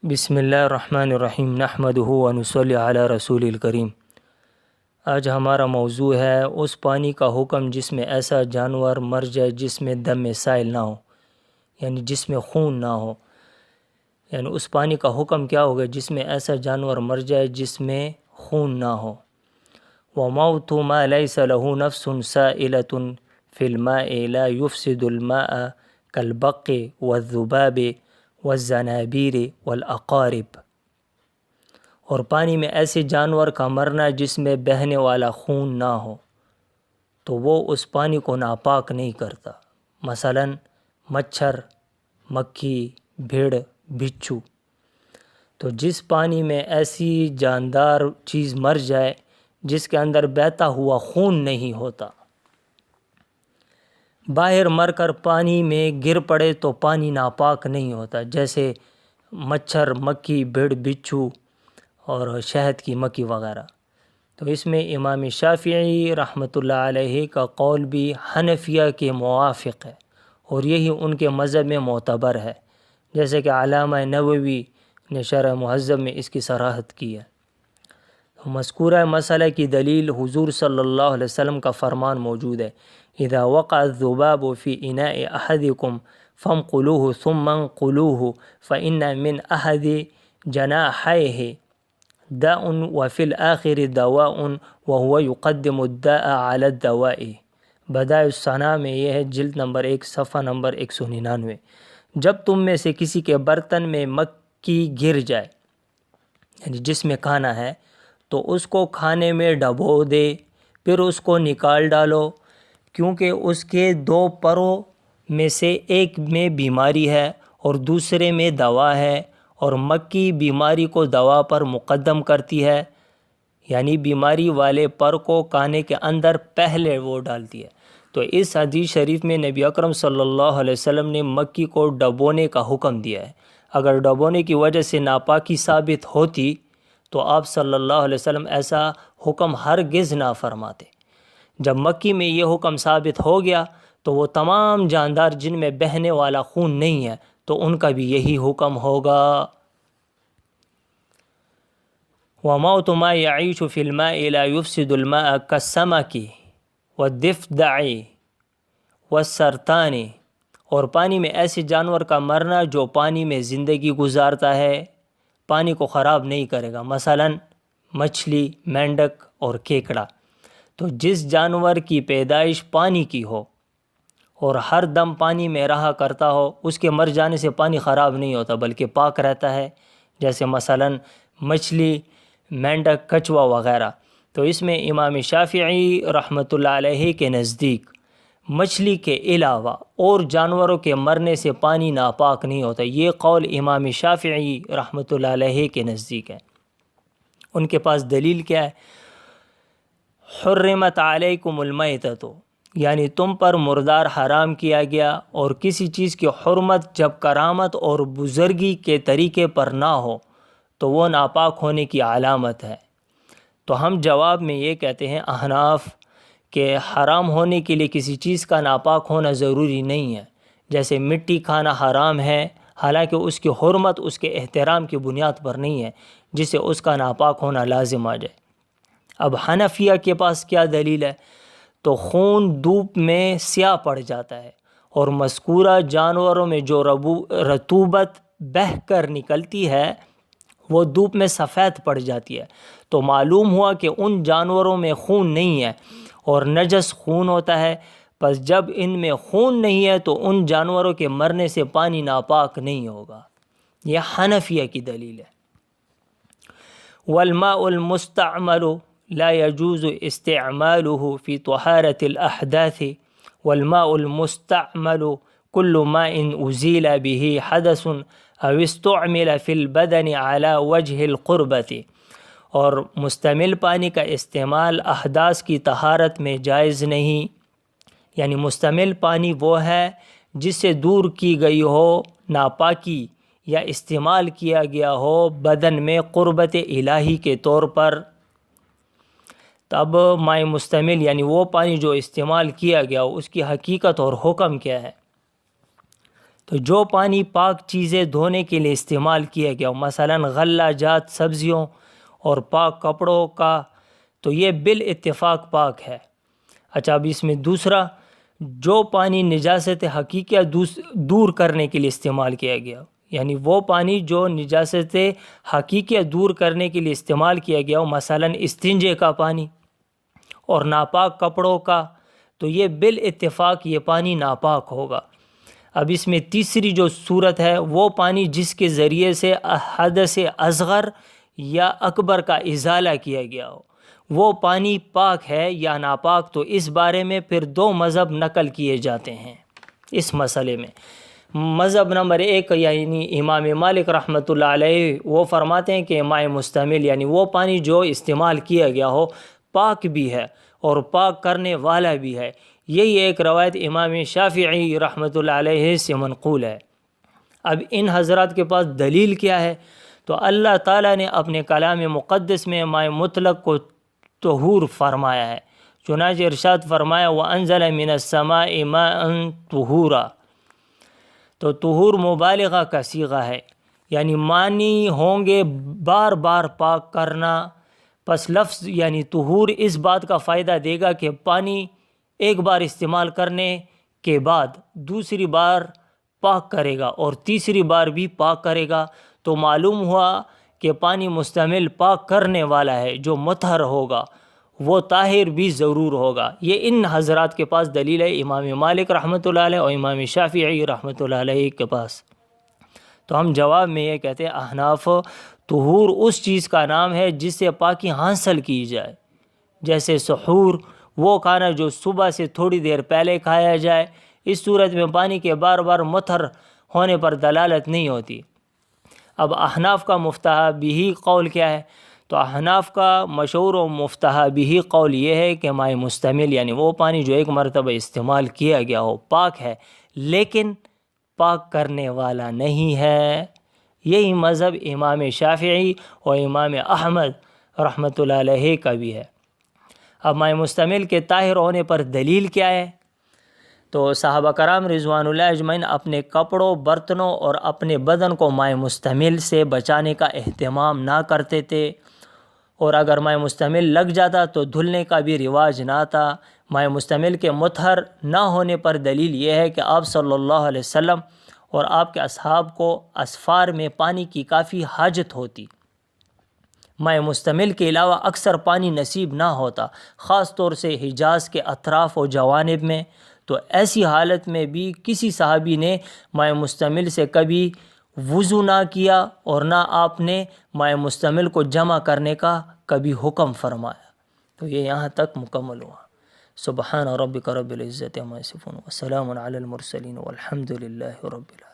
بسم اللہ الرحمن الرحیم نحمدہ ونصلی علی رسول الکریم۔ آج ہمارا موضوع ہے اس پانی کا حکم جس میں ایسا جانور مر جائے جس میں دم سائل نہ ہو، یعنی جس میں خون نہ ہو۔ یعنی اس پانی کا حکم کیا ہوگا جس میں ایسا جانور مر جائے جس میں خون نہ ہو۔ وَمَوْتُ مَا لَيْسَ لَهُ نَفْسٌ سَائِلَةٌ فِي الْمَاءِ لَا يُفْسِدُ الْمَاءَ كَالْبَقِّ وَالذُّبَابِ وَالزَّنَابِيرِ وَالْأَقَارِبِ۔ اور پانی میں ایسے جانور کا مرنا جس میں بہنے والا خون نہ ہو تو وہ اس پانی کو ناپاک نہیں کرتا، مثلا مچھر، مکھی، بھیڑ، بچھو۔ تو جس پانی میں ایسی جاندار چیز مر جائے جس کے اندر بہتا ہوا خون نہیں ہوتا، باہر مر کر پانی میں گر پڑے تو پانی ناپاک نہیں ہوتا، جیسے مچھر، مکھی، بھیڑ، بچھو اور شہد کی مکھی وغیرہ۔ تو اس میں امام شافعی رحمۃ اللہ علیہ کا قول بھی حنفیہ کے موافق ہے اور یہی ان کے مذہب میں معتبر ہے، جیسے کہ علامہ نووی نے شرح مہذب میں اس کی صراحت کی ہے۔ مذکورہ مسئلہ کی دلیل حضور صلی اللہ علیہ وسلم کا فرمان موجود ہے، اذا وقع الذباب في اناء احدكم فانقلوه ثم انقلوه فان من احد جناحيه داء وفي الاخر دواء وهو يقدم الداء على الدواء۔ بدائع الثناء میں یہ ہے، جلد نمبر 1 صفحہ نمبر 199۔ جب تم میں سے کسی کے برتن میں مکھی گر جائے، یعنی جس میں کھانا ہے، تو اس کو کھانے میں ڈبو دے، پھر اس کو نکال ڈالو، کیونکہ اس کے دو پروں میں سے ایک میں بیماری ہے اور دوسرے میں دوا ہے، اور مکھی بیماری کو دوا پر مقدم کرتی ہے، یعنی بیماری والے پر کو کھانے کے اندر پہلے وہ ڈالتی ہے۔ تو اس حدیث شریف میں نبی اکرم صلی اللہ علیہ وسلم نے مکھی کو ڈبونے کا حکم دیا ہے۔ اگر ڈبونے کی وجہ سے ناپاکی ثابت ہوتی تو آپ صلی اللہ علیہ وسلم ایسا حکم ہرگز نہ فرماتے۔ جب مکھی میں یہ حکم ثابت ہو گیا تو وہ تمام جاندار جن میں بہنے والا خون نہیں ہے تو ان کا بھی یہی حکم ہوگا۔ وَمَوْتُ مَا يَعِيشُ فِي الْمَاءِ لَا يُفْسِدُ الْمَاءَ كَالسَّمَكِ وَالضِّفْدَعِ وَالسَّرْطَانِ۔ اور پانی میں ایسے جانور کا مرنا جو پانی میں زندگی گزارتا ہے، پانی کو خراب نہیں کرے گا، مثلا مچھلی، مینڈک اور کیکڑا۔ تو جس جانور کی پیدائش پانی کی ہو اور ہر دم پانی میں رہا کرتا ہو، اس کے مر جانے سے پانی خراب نہیں ہوتا بلکہ پاک رہتا ہے، جیسے مثلا مچھلی، مینڈک، کچھوا وغیرہ۔ تو اس میں امام شافعی رحمۃ اللہ علیہ کے نزدیک مچھلی کے علاوہ اور جانوروں کے مرنے سے پانی ناپاک نہیں ہوتا۔ یہ قول امام شافعی رحمۃ اللہ علیہ کے نزدیک ہے۔ ان کے پاس دلیل کیا ہے؟ حرمت علیکم المیتۃ، یعنی تم پر مردار حرام کیا گیا، اور کسی چیز کی حرمت جب کرامت اور بزرگی کے طریقے پر نہ ہو تو وہ ناپاک ہونے کی علامت ہے۔ تو ہم جواب میں یہ کہتے ہیں احناف کہ حرام ہونے کے لیے کسی چیز کا ناپاک ہونا ضروری نہیں ہے۔ جیسے مٹی کھانا حرام ہے، حالانکہ اس کی حرمت اس کے احترام کی بنیاد پر نہیں ہے جس سے اس کا ناپاک ہونا لازم آ جائے۔ اب حنفیہ کے پاس کیا دلیل ہے؟ تو خون دھوپ میں سیاہ پڑ جاتا ہے، اور مذکورہ جانوروں میں جو رطوبت بہہ کر نکلتی ہے وہ دھوپ میں سفید پڑ جاتی ہے، تو معلوم ہوا کہ ان جانوروں میں خون نہیں ہے اور نجس خون ہوتا ہے۔ پس جب ان میں خون نہیں ہے تو ان جانوروں کے مرنے سے پانی ناپاک نہیں ہوگا۔ یہ حنفیہ کی دلیل ہے۔ والماء المستعمل لا يجوز استعماله في طهارة الأحداث والماء المستعمل كل ماء أزيل به حدث أو استعمل في البدن على وجه القربة۔ اور مستعمل پانی کا استعمال احداث کی طہارت میں جائز نہیں، یعنی مستعمل پانی وہ ہے جس سے دور کی گئی ہو ناپاکی یا استعمال کیا گیا ہو بدن میں قربت الہی کے طور پر۔ تب مائع مستعمل یعنی وہ پانی جو استعمال کیا گیا ہو، اس کی حقیقت اور حکم کیا ہے؟ تو جو پانی پاک چیزیں دھونے کے لیے استعمال کیا گیا مثلا غلہ جات سبزیوں اور پاک کپڑوں کا، تو یہ بالاتفاق پاک ہے۔ اچھا، اب اس میں دوسرا، جو پانی نجاست حقیقیہ دور کرنے کے لیے استعمال کیا گیا، یعنی وہ پانی جو نجاست حقیقیہ دور کرنے کے لیے استعمال کیا گیا ہو، مثلا استنجے کا پانی اور ناپاک کپڑوں کا، تو یہ بالاتفاق یہ پانی ناپاک ہوگا۔ اب اس میں تیسری جو صورت ہے، وہ پانی جس کے ذریعے سے حدث اصغر یا اکبر کا ازالہ کیا گیا ہو، وہ پانی پاک ہے یا ناپاک، تو اس بارے میں پھر دو مذہب نقل کیے جاتے ہیں اس مسئلے میں۔ مذہب نمبر 1 یعنی امام مالک رحمۃ اللہ علیہ، وہ فرماتے ہیں کہ ماء مستعمل یعنی وہ پانی جو استعمال کیا گیا ہو پاک بھی ہے اور پاک کرنے والا بھی ہے۔ یہی ایک روایت امام شافعی رحمۃ اللہ علیہ سے منقول ہے۔ اب ان حضرات کے پاس دلیل کیا ہے؟ تو اللہ تعالیٰ نے اپنے کلام مقدس میں ماء مطلق کو طہور فرمایا ہے، چنانچہ ارشاد فرمایا وَأَنزَلَ مِنَ السَّمَاءِ مَاءً طُهُورًا، تو طہور مبالغہ کا صیغہ ہے، یعنی معنی ہوں گے بار بار پاک کرنا۔ پس لفظ یعنی طہور اس بات کا فائدہ دے گا کہ پانی ایک بار استعمال کرنے کے بعد دوسری بار پاک کرے گا اور تیسری بار بھی پاک کرے گا، تو معلوم ہوا کہ پانی مستعمل پاک کرنے والا ہے، جو مطہر ہوگا وہ طاہر بھی ضرور ہوگا۔ یہ ان حضرات کے پاس دلیل ہے، امام مالک رحمۃ اللہ علیہ اور امام شافعی رحمۃ اللہ علیہ کے پاس۔ تو ہم جواب میں یہ کہتے ہیں احناف، طہور اس چیز کا نام ہے جس سے پاکی حاصل کی جائے، جیسے سحور وہ کھانا جو صبح سے تھوڑی دیر پہلے کھایا جائے، اس صورت میں پانی کے بار بار مطہر ہونے پر دلالت نہیں ہوتی۔ اب احناف کا مفتہ بہ قول کیا ہے؟ تو احناف کا مشہور و مفتہ بہ قول یہ ہے کہ ماء مستعمل یعنی وہ پانی جو ایک مرتبہ استعمال کیا گیا ہو پاک ہے، لیکن پاک کرنے والا نہیں ہے۔ یہی مذہب امام شافعی اور امام احمد رحمۃ اللہ علیہ کا بھی ہے۔ اب ماء مستعمل کے طاہر ہونے پر دلیل کیا ہے؟ تو صحابہ کرام رضوان اللہ اجمعین اپنے کپڑوں، برتنوں اور اپنے بدن کو ماء مستعمل سے بچانے کا اہتمام نہ کرتے تھے، اور اگر ماء مستعمل لگ جاتا تو دھلنے کا بھی رواج نہ تھا۔ ماء مستعمل کے مطہر نہ ہونے پر دلیل یہ ہے کہ آپ صلی اللہ علیہ وسلم اور آپ کے اصحاب کو اسفار میں پانی کی کافی حاجت ہوتی، ماء مستعمل کے علاوہ اکثر پانی نصیب نہ ہوتا، خاص طور سے حجاز کے اطراف و جوانب میں۔ تو ایسی حالت میں بھی کسی صحابی نے ماء مستعمل سے کبھی وضو نہ کیا اور نہ آپ نے ماء مستعمل کو جمع کرنے کا کبھی حکم فرمایا۔ تو یہ یہاں تک مکمل ہوا۔ سبحان ربک رب العزت عما یصفون وسلام علی المرسلین والحمد للہ رب العالمین۔